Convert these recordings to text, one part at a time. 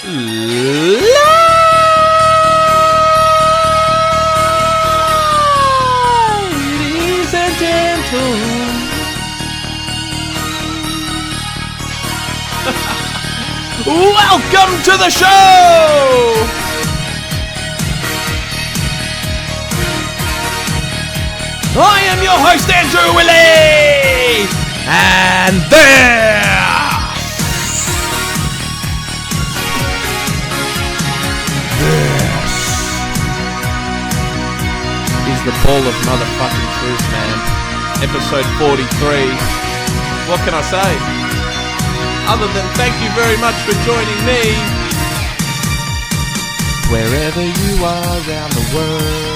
Ladies and gentlemen, welcome to the show! I am your host, Andrew Illy! And this is the ball of motherfucking truth, man. Episode 43. What can I say? Other than thank you very much for joining me. Wherever you are around the world.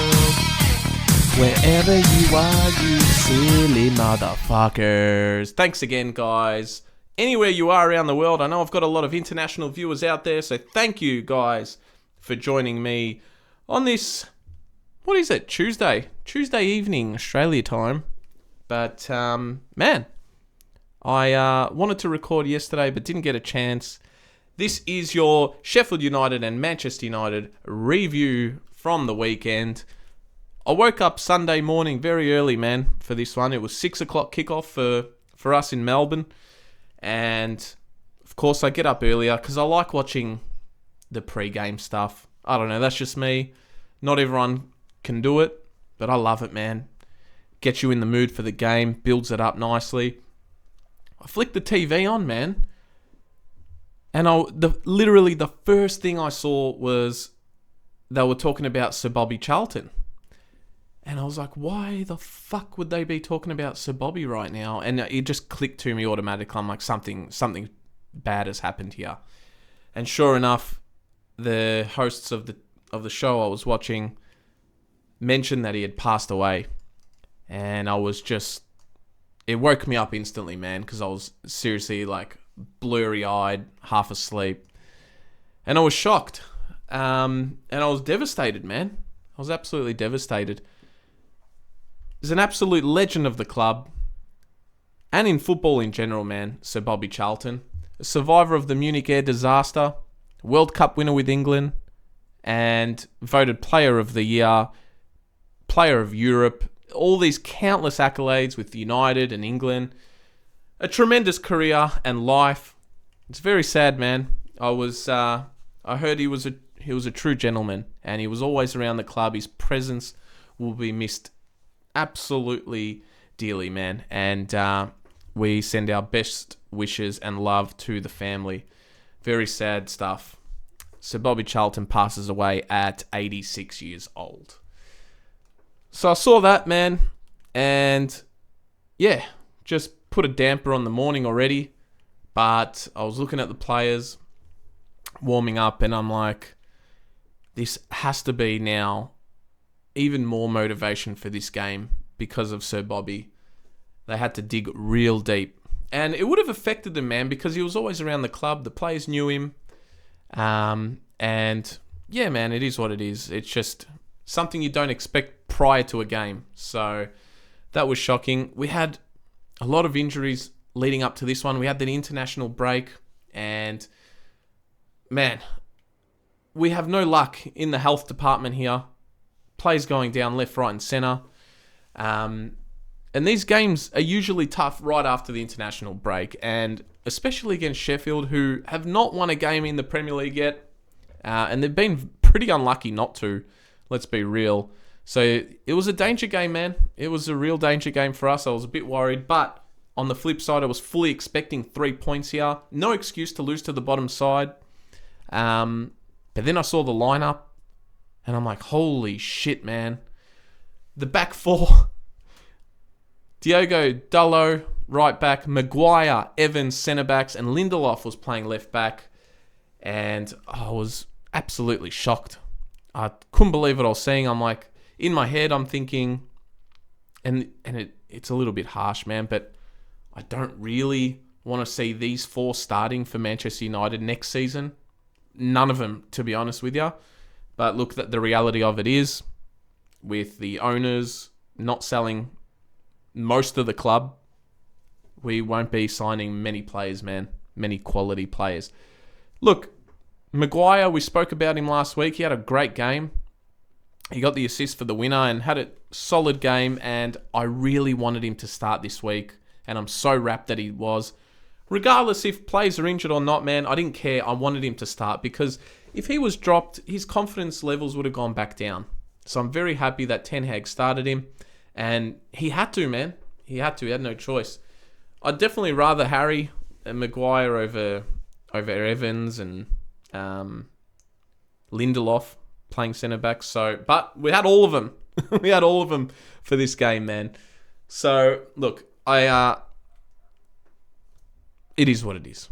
Wherever you are, you silly motherfuckers. Thanks again, guys. Anywhere you are around the world, I know I've got a lot of international viewers out there, so thank you, guys, for joining me on this, what is it, Tuesday evening, Australia time. But, man, I wanted to record yesterday, but didn't get a chance. This is your Sheffield United and Manchester United review from the weekend. I woke up Sunday morning very early, man, for this one. It was 6 o'clock kickoff for us in Melbourne. And, of course, I get up earlier because I like watching the pre-game stuff. I don't know, that's just me. Not everyone can do it, but I love it, man. Gets you in the mood for the game, builds it up nicely. I flicked the TV on, man. And literally the first thing I saw was they were talking about Sir Bobby Charlton. And I was like, why the fuck would they be talking about Sir Bobby right now? And it just clicked to me automatically. I'm like, something bad has happened here. And sure enough, the hosts of the show I was watching mentioned that he had passed away. And I was just, it woke me up instantly, man, because I was seriously like blurry-eyed, half asleep. And I was shocked. And I was devastated, man. I was absolutely devastated. He's an absolute legend of the club and in football in general, man, Sir Bobby Charlton. A survivor of the Munich air disaster, World Cup winner with England, and voted Player of the Year, Player of Europe, all these countless accolades with United and England. A tremendous career and life. It's very sad, man. I heard he was a true gentleman, and he was always around the club. His presence will be missed absolutely dearly, man. And we send our best wishes and love to the family. Very sad stuff. So Bobby Charlton passes away at 86 years old. So I saw that, man, and yeah, just put a damper on the morning already. But I was looking at the players warming up, and I'm like, this has to be now even more motivation for this game because of Sir Bobby. They had to dig real deep. And it would have affected them, man, because he was always around the club. The players knew him. And yeah, man, it is what it is. It's just something you don't expect prior to a game. So that was shocking. We had a lot of injuries leading up to this one. We had the international break. And man, we have no luck in the health department here. Players going down left, right, and centre. And these games are usually tough right after the international break. And especially against Sheffield, who have not won a game in the Premier League yet. And they've been pretty unlucky not to. Let's be real. So it was a danger game, man. It was a real danger game for us. I was a bit worried. But on the flip side, I was fully expecting 3 points here. No excuse to lose to the bottom side. But then I saw the lineup. And I'm like, holy shit, man. The back four. Diogo Dalot, right back. Maguire, Evans, centre backs. And Lindelof was playing left back. And I was absolutely shocked. I couldn't believe what I was seeing. I'm like, in my head, I'm thinking, and it's a little bit harsh, man, but I don't really want to see these four starting for Manchester United next season. None of them, to be honest with you. But look, the reality of it is, with the owners not selling most of the club, we won't be signing many players, man. Many quality players. Look, Maguire, we spoke about him last week. He had a great game. He got the assist for the winner and had a solid game, and I really wanted him to start this week, and I'm so rapt that he was. Regardless if players are injured or not, man, I didn't care. I wanted him to start because if he was dropped, his confidence levels would have gone back down. So I'm very happy that Ten Hag started him, and he had to, man. He had to. He had no choice. I'd definitely rather Harry and Maguire over Evans and Lindelof playing centre back. So, but we had all of them. We had all of them for this game, man. So look, it is what it is.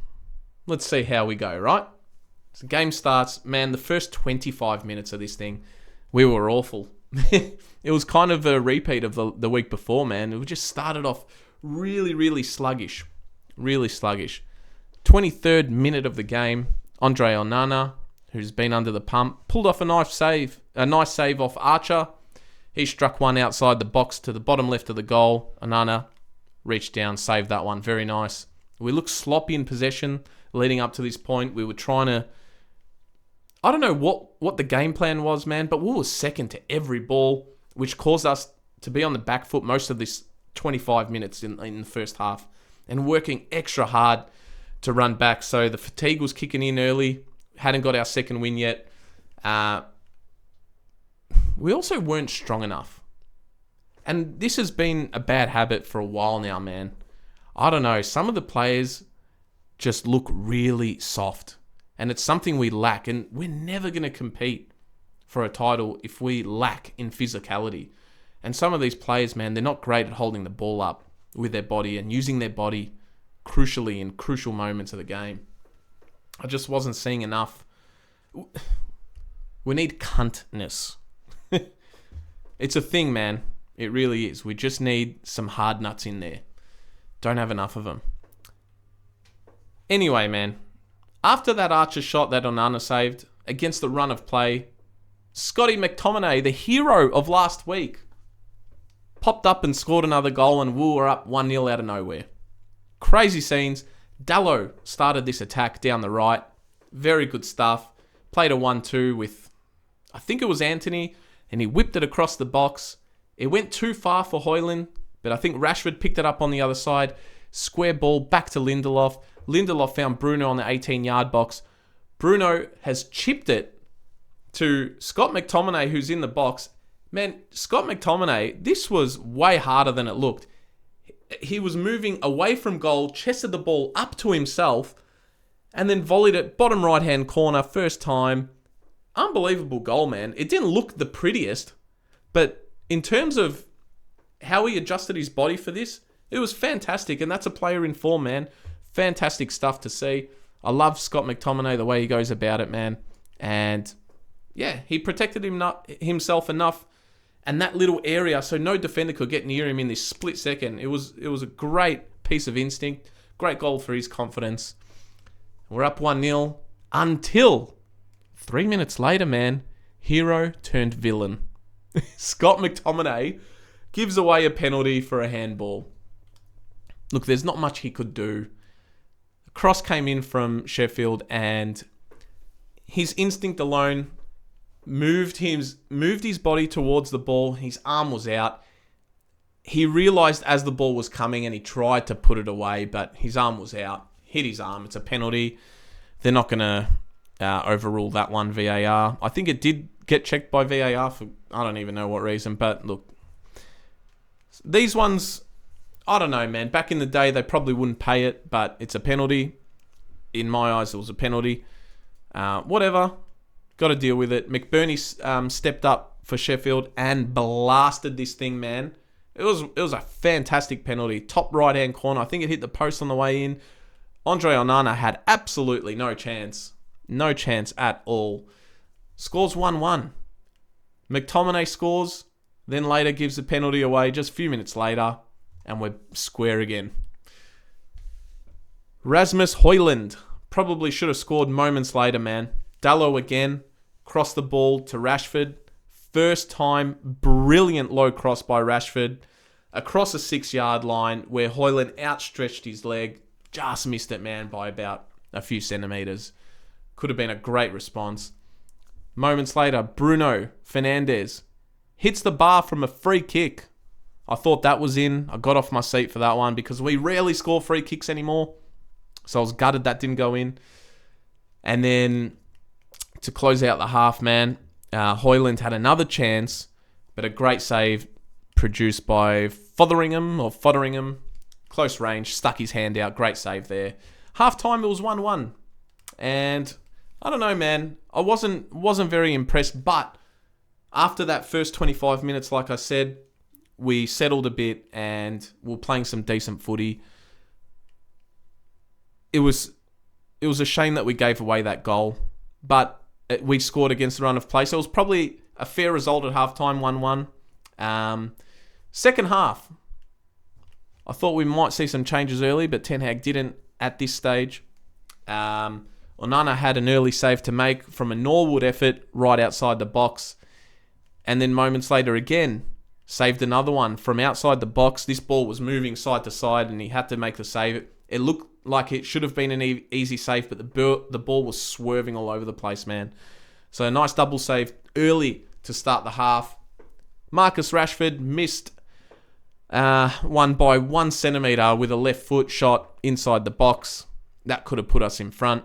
Let's see how we go, right? So the game starts, man. The first 25 minutes of this thing, we were awful. It was kind of a repeat of the week before, man. We just started off really, really sluggish. Really sluggish. 23rd minute of the game, Andre Onana, who's been under the pump, pulled off a nice save off Archer. He struck one outside the box to the bottom left of the goal. Onana reached down, saved that one. Very nice. We looked sloppy in possession leading up to this point. We were trying to... I don't know what the game plan was, man, but we were second to every ball, which caused us to be on the back foot most of this 25 minutes in the first half and working extra hard to run back. So the fatigue was kicking in early. Hadn't got our second win yet. We also weren't strong enough. And this has been a bad habit for a while now, man. I don't know. Some of the players just look really soft. And it's something we lack. And we're never going to compete for a title if we lack in physicality. And some of these players, man, they're not great at holding the ball up with their body and using their body crucially in crucial moments of the game. I just wasn't seeing enough. We need cuntness. It's a thing, man. It really is. We just need some hard nuts in there. Don't have enough of them. Anyway, man. After that Archer shot that Onana saved against the run of play, Scotty McTominay, the hero of last week, popped up and scored another goal, and we were up 1-0 out of nowhere. Crazy scenes. Dalot started this attack down the right. Very good stuff. Played a 1-2 with, I think it was Anthony, and he whipped it across the box. It went too far for Højlund, but I think Rashford picked it up on the other side. Square ball back to Lindelof. Lindelof found Bruno on the 18-yard box. Bruno has chipped it to Scott McTominay, who's in the box. Man, Scott McTominay, this was way harder than it looked. He was moving away from goal, chested the ball up to himself, and then volleyed it bottom right-hand corner, first time. Unbelievable goal, man. It didn't look the prettiest, but in terms of how he adjusted his body for this, it was fantastic, and that's a player in form, man. Fantastic stuff to see. I love Scott McTominay, the way he goes about it, man. And yeah, he protected himself enough and that little area so no defender could get near him in this split second. It was a great piece of instinct. Great goal for his confidence. We're up 1-0 until 3 minutes later, man, hero turned villain. Scott McTominay gives away a penalty for a handball. Look, there's not much he could do. A cross came in from Sheffield, and his instinct alone moved his body towards the ball. His arm was out. He realised as the ball was coming, and he tried to put it away, but his arm was out. Hit his arm. It's a penalty. They're not going to overrule that one, VAR. I think it did get checked by VAR for I don't even know what reason, but look, these ones, I don't know, man. Back in the day, they probably wouldn't pay it, but it's a penalty. In my eyes, it was a penalty. Whatever. Got to deal with it. McBurney stepped up for Sheffield and blasted this thing, man. It was a fantastic penalty. Top right-hand corner. I think it hit the post on the way in. Andre Onana had absolutely no chance. No chance at all. Scores 1-1. McTominay scores, then later gives the penalty away just a few minutes later, and we're square again. Rasmus Højlund probably should have scored moments later, man. Dalot again, crossed the ball to Rashford. First time, brilliant low cross by Rashford. Across a 6-yard line where Højlund outstretched his leg. Just missed it, man, by about a few centimetres. Could have been a great response. Moments later, Bruno Fernandes hits the bar from a free kick. I thought that was in. I got off my seat for that one because we rarely score free kicks anymore. So I was gutted that didn't go in. And then to close out the half, man, Hoyland had another chance, but a great save produced by Fotheringham. Close range, stuck his hand out. Great save there. Half time, it was 1-1. And I don't know, man. I wasn't very impressed, but after that first 25 minutes, like I said, we settled a bit and we were playing some decent footy. It was a shame that we gave away that goal, but we scored against the run of play. So it was probably a fair result at halftime, 1-1. Second half, I thought we might see some changes early, but Ten Hag didn't at this stage. Onana had an early save to make from a Norwood effort right outside the box. And then moments later again, saved another one from outside the box. This ball was moving side to side and he had to make the save. It looked like it should have been an easy save, but the ball was swerving all over the place, man. So a nice double save early to start the half. Marcus Rashford missed one by 1 centimetre with a left foot shot inside the box. That could have put us in front.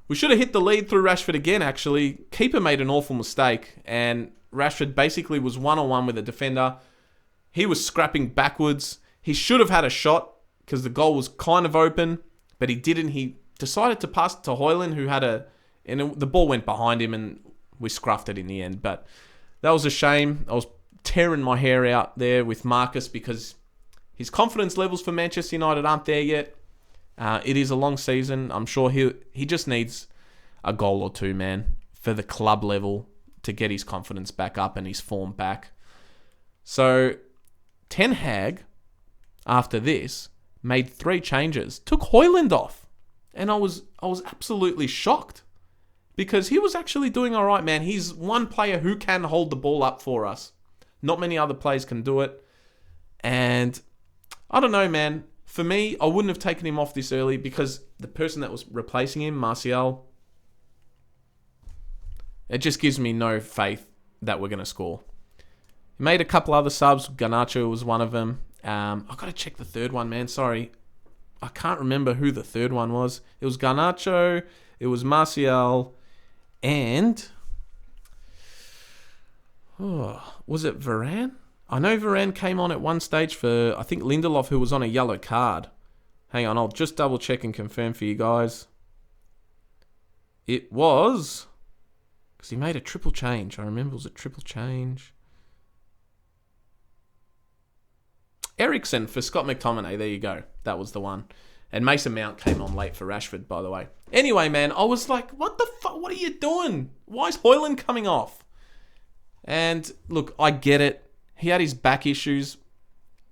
We should have hit the lead through Rashford again, actually. Keeper made an awful mistake, and Rashford basically was one-on-one with a defender. He was scrapping backwards. He should have had a shot because the goal was kind of open, but he didn't. He decided to pass it to Hoyland, who had the ball went behind him, and we scruffed it in the end. But that was a shame. I was tearing my hair out there with Marcus because his confidence levels for Manchester United aren't there yet. It is a long season. I'm sure he just needs a goal or two, man, for the club level to get his confidence back up and his form back. So Ten Hag, after this, made 3 changes. Took Hoyland off. And I was absolutely shocked. Because he was actually doing all right, man. He's one player who can hold the ball up for us. Not many other players can do it. And I don't know, man. For me, I wouldn't have taken him off this early because the person that was replacing him, Martial, it just gives me no faith that we're going to score. He made a couple other subs. Garnacho was one of them. I've got to check the third one, man. Sorry. I can't remember who the third one was. It was Garnacho. It was Martial. And was it Varane? I know Varane came on at one stage for, I think, Lindelof, who was on a yellow card. Hang on, I'll just double check and confirm for you guys. It was, because he made a triple change. I remember it was a triple change. Ericsson for Scott McTominay. There you go. That was the one. And Mason Mount came on late for Rashford, by the way. Anyway, man, I was like, what the fuck? What are you doing? Why is Hoyland coming off? And look, I get it. He had his back issues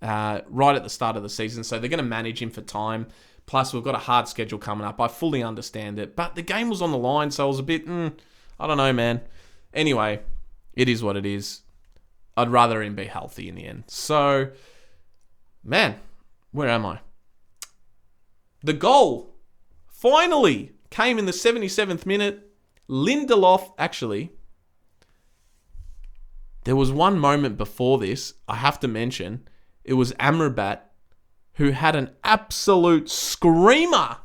right at the start of the season, so they're going to manage him for time. Plus, we've got a hard schedule coming up. I fully understand it. But the game was on the line, so I was a bit, I don't know, man. Anyway, it is what it is. I'd rather him be healthy in the end. So, man, where am I? The goal finally came in the 77th minute. Lindelof, actually, there was one moment before this, I have to mention. It was Amrabat, who had an absolute screamer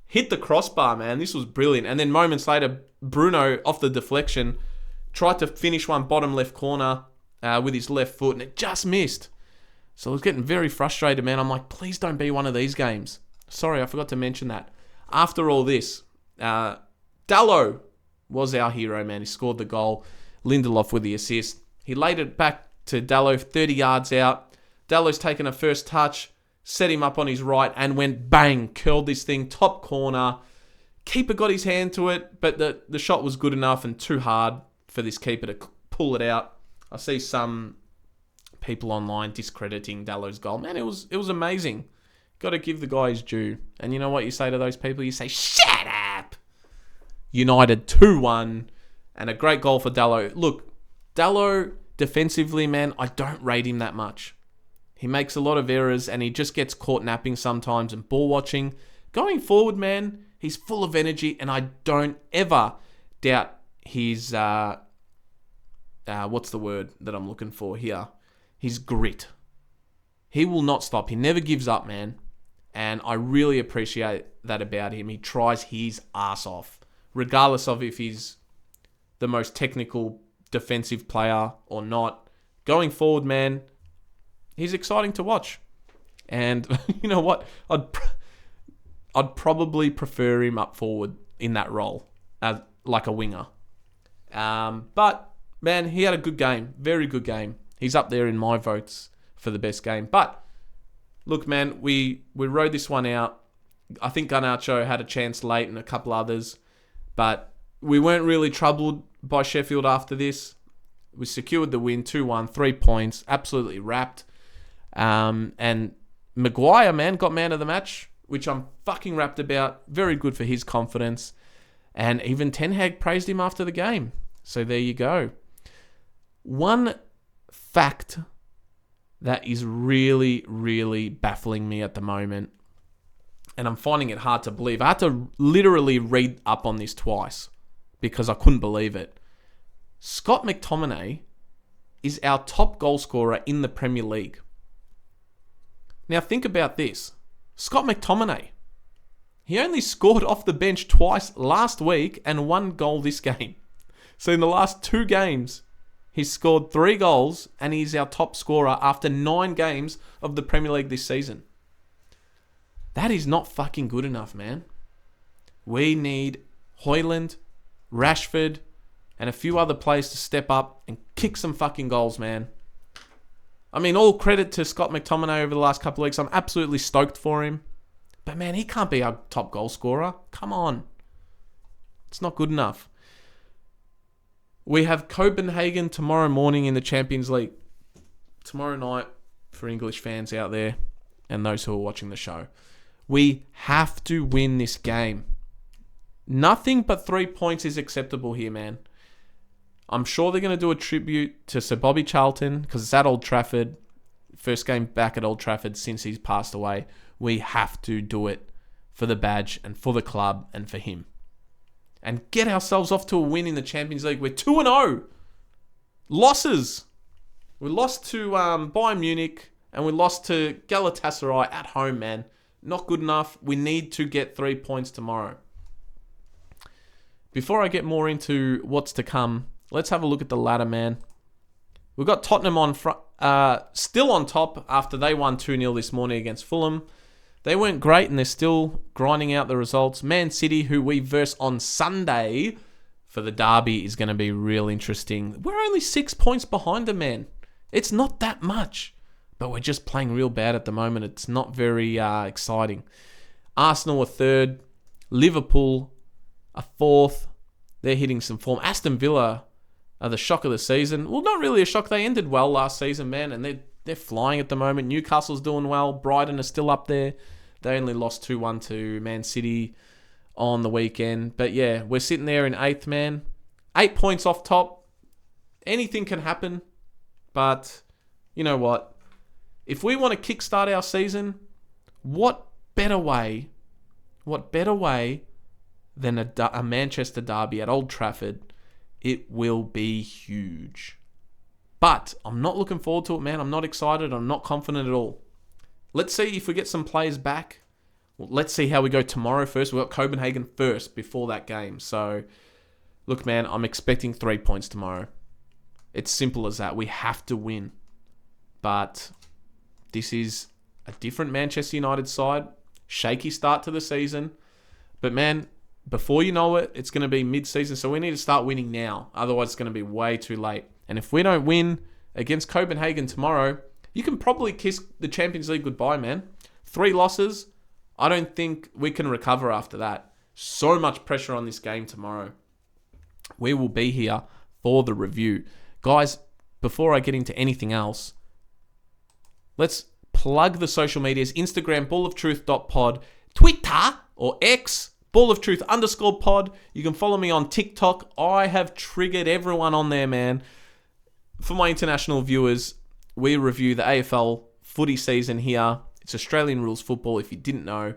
hit the crossbar, man. This was brilliant. And then moments later, Bruno, off the deflection, tried to finish one bottom left corner with his left foot, and it just missed. So I was getting very frustrated, man. I'm like, please don't be one of these games. Sorry, I forgot to mention that. After all this, Dalot was our hero, man. He scored the goal. Lindelof with the assist. He laid it back to Dalot 30 yards out. Dalot's taken a first touch, set him up on his right, and went bang, curled this thing, top corner. Keeper got his hand to it, but the shot was good enough and too hard for this keeper to pull it out. I see some people online discrediting Dalot's goal. Man, it was amazing. Got to give the guy his due. And you know what you say to those people? You say, shut up! United 2-1, and a great goal for Dalot. Look, Dalot, defensively, man, I don't rate him that much. He makes a lot of errors and he just gets caught napping sometimes and ball watching. Going forward, man, He's full of energy, and I don't ever doubt his, what's the word that I'm looking for here? His grit. He will not stop. He never gives up, man. And I really appreciate that about him. He tries his ass off, regardless of if he's the most technical defensive player or not. Going forward, man, he's exciting to watch. And you know what? I'd probably prefer him up forward in that role, as like a winger. But, man, he had a good game. Very good game. He's up there in my votes for the best game. But, look, man, we rode this one out. I think Garnacho had a chance late and a couple others. But we weren't really troubled by Sheffield after this. We secured the win, 2-1, 3 points. Absolutely wrapped. And Maguire, man, got man of the match, which I'm fucking wrapped about. Very good for his confidence. And even Ten Hag praised him after the game. So there you go. One fact that is really, really baffling me at the moment, and I'm finding it hard to believe. I had to literally read up on this twice because I couldn't believe it. Scott McTominay is our top goal scorer in the Premier League. Now think about this. Scott McTominay. He only scored off the bench twice last week and 1 goal this game. So in the last 2 games, he's scored 3 goals and he's our top scorer after 9 games of the Premier League this season. That is not fucking good enough, man. We need Højlund, Rashford, and a few other players to step up and kick some fucking goals, man. I mean, all credit to Scott McTominay over the last couple of weeks. I'm absolutely stoked for him. But, man, he can't be our top goal scorer. Come on. It's not good enough. We have Copenhagen tomorrow morning in the Champions League. Tomorrow night for English fans out there and those who are watching the show. We have to win this game. Nothing but 3 points is acceptable here, man. I'm sure they're going to do a tribute to Sir Bobby Charlton because it's at Old Trafford. First game back at Old Trafford since he's passed away. We have to do it for the badge and for the club and for him. And get ourselves off to a win in the Champions League. We're 2-0. Losses. We lost to Bayern Munich and we lost to Galatasaray at home, man. Not good enough. We need to get 3 points tomorrow. Before I get more into what's to come, let's have a look at the ladder, man. We've got Tottenham on still on top after they won 2-0 this morning against Fulham. They weren't great and they're still grinding out the results. Man City, who we verse on Sunday for the derby, is going to be real interesting. We're only 6 points behind them, man. It's not that much, but we're just playing real bad at the moment. It's not very exciting. Arsenal are 3rd. Liverpool are 4th. They're hitting some form. Aston Villa are the shock of the season. Well, not really a shock. They ended well last season, man, and they're flying at the moment. Newcastle's doing well. Brighton are still up there. They only lost 2-1 to Man City on the weekend. But yeah, we're sitting there in 8th, man. 8 points off top. Anything can happen. But you know what? If we want to kickstart our season, what better way than a Manchester derby at Old Trafford? It will be huge. But I'm not looking forward to it, man. I'm not excited. I'm not confident at all. Let's see if we get some players back. Well, let's see how we go tomorrow first. We've got Copenhagen first before that game. So, look, man, I'm expecting 3 points tomorrow. It's simple as that. We have to win. But this is a different Manchester United side. Shaky start to the season. But, man, before you know it, it's going to be mid-season. So we need to start winning now. Otherwise, it's going to be way too late. And if we don't win against Copenhagen tomorrow, you can probably kiss the Champions League goodbye, man. 3 losses. I don't think we can recover after that. So much pressure on this game tomorrow. We will be here for the review. Guys, before I get into anything else, let's plug the social medias. Instagram, balloftruth.pod. Twitter or X, balloftruth_pod. You can follow me on TikTok. I have triggered everyone on there, man. For my international viewers, we review the AFL footy season here. It's Australian rules football, if you didn't know.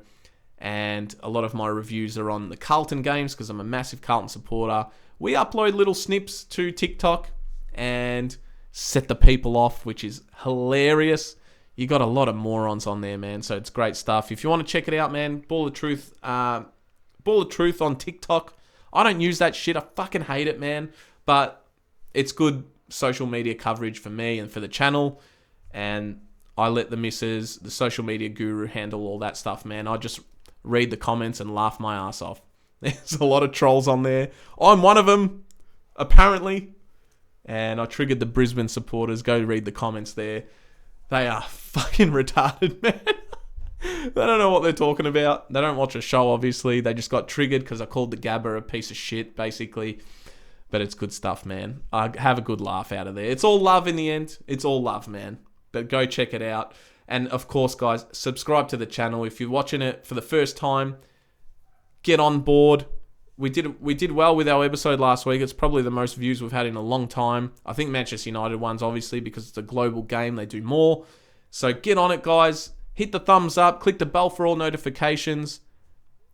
and a lot of my reviews are on the Carlton games because I'm a massive Carlton supporter. We upload little snips to TikTok and set the people off, which is hilarious. You got a lot of morons on there, man, so it's great stuff. If you want to check it out, man, Ball of Truth on TikTok. I don't use that shit. I fucking hate it, man, but it's good social media coverage for me and for the channel, and I let the missus, the social media guru, handle all that stuff, man. I just read the comments and laugh my ass off. There's a lot of trolls on there. I'm one of them, apparently, and I triggered the Brisbane supporters. Go read the comments there. They are fucking retarded, man. They don't know what they're talking about. They don't watch a show, obviously. They just got triggered because I called the Gabba a piece of shit, basically. But it's good stuff, man. I have a good laugh out of there. It's all love in the end. It's all love, man. But go check it out. And of course, guys, subscribe to the channel. If you're watching it for the first time, get on board. We did well with our episode last week. It's probably the most views we've had in a long time. I think Manchester United one's obviously because it's a global game. They do more. So get on it, guys. Hit the thumbs up. Click the bell for all notifications.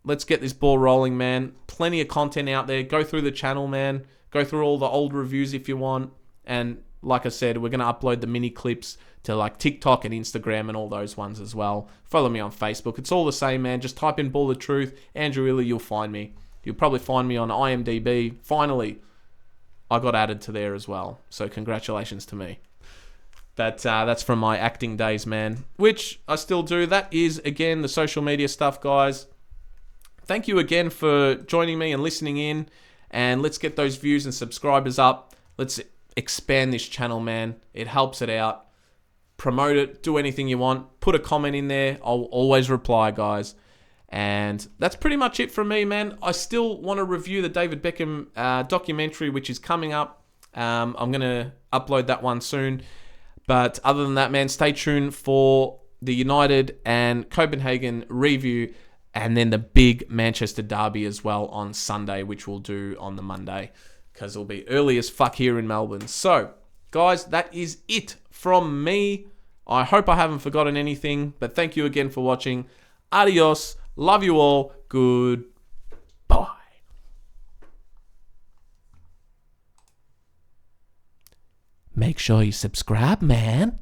Let's get this ball rolling, man. Plenty of content out there. Go through the channel, man. Go through all the old reviews if you want. And like I said, we're going to upload the mini clips to like TikTok and Instagram and all those ones as well. Follow me on Facebook. It's all the same, man. Just type in Ball of Truth, Andrew Illy, you'll find me. You'll probably find me on IMDb. Finally, I got added to there as well. So congratulations to me. That's from my acting days, man. Which I still do. That is, again, the social media stuff, guys. Thank you again for joining me and listening in. And let's get those views and subscribers up. Let's expand this channel, man. It helps it out. Promote it. Do anything you want. Put a comment in there. I'll always reply, guys. And that's pretty much it from me, man. I still want to review the David Beckham documentary, which is coming up. I'm going to upload that one soon. But other than that, man, stay tuned for the United and Copenhagen review. And then the big Manchester derby as well on Sunday, which we'll do on the Monday. Because it'll be early as fuck here in Melbourne. So, guys, that is it from me. I hope I haven't forgotten anything. But thank you again for watching. Adios. Love you all. Goodbye. Make sure you subscribe, man.